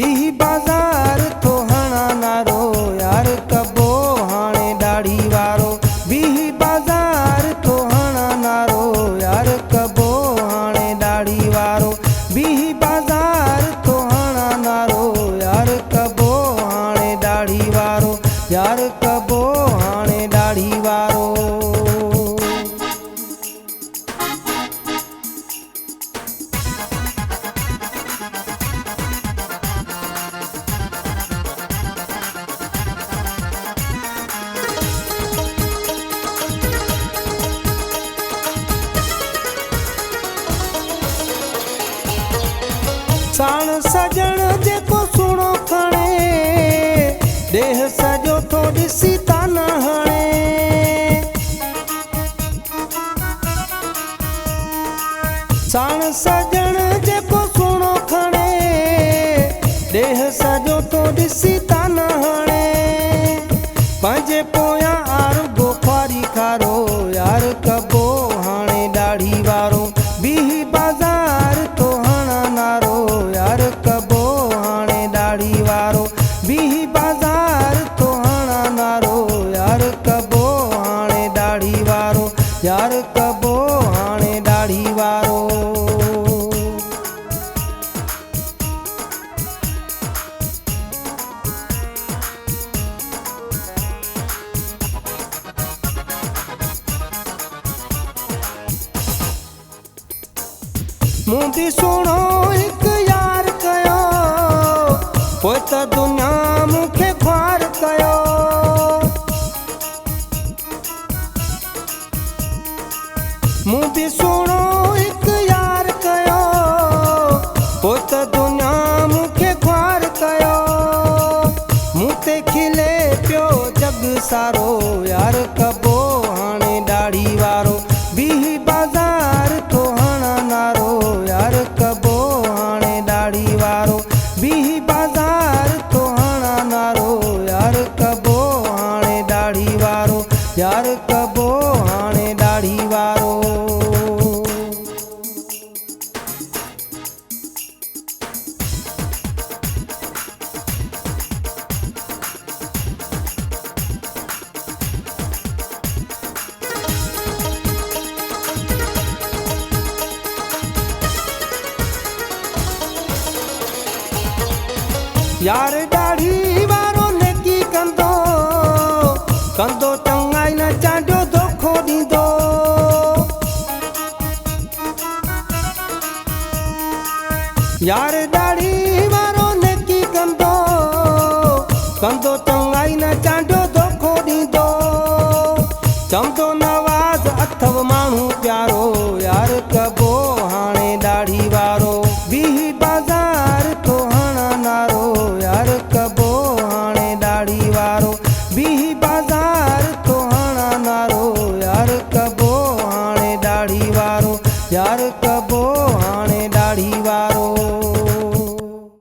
बीही बाज़ार थो हणा नारो यार कबो हाणे दाढ़ी वारो। बीही बाज़ार थो हणा नारो यार कबो हाणे दाढ़ी वारो। बीही बाज़ार थो हणा नारो यार कबो हाणे दाढ़ी वारो। यार कबो हाणे दाढ़ी वारो। साण सजण जेको सुणो खणे देह सजो थो ॾिसी ताना हणे। साण सजण जेको सुणो खणे देह सजो थो ॾिसी ताना हणे। पंहिंजे पोयां आरुगो ख्वारी खारो यार कबो हाणे दाढ़ी वारो। बीही बाज़ार थो हणा नारो यार कबो हाणे दाढ़ी वारो। बीही बाज़ार थो हणा नारो यार कबो हाणे दाढ़ी वारो। यार कबो हाणे दाढ़ी वारो। मूं बि सुहिणो हिकु यार कयो पोइ त दुनिया मूंखे ख्वार कयो। मूं बि सुहिणो हिकु यार कयो पोइ त दुनिया मूंखे ख्वार कयो। मूं ते खिले पियो जग सारो यार कबो हाणे दाढ़ी वारो। बीही बाज़ार थो हणा नारो यार कबो हाणे दाढ़ी वारो। बीही बाज़ार थो हणा नारो यार कबो हाणे दाढ़ी वारो। यार कबो हाणे दाढ़ी वारो। यार दाढ़ी वारो नेकी कंदो कंदो चङाई न चांडियो दोखो ॾींदो। यार दाढ़ी वारो नेकी कंदो कंदो चङाई न चांडियो दोखो ॾींदो। चवंदो नवाज़ अथव माण्हू प्यारो यार कबो हाणे दाढ़ी वारो। बीही बाज़ार थो हणा नारो यार कबो हाणे दाढ़ी वारो।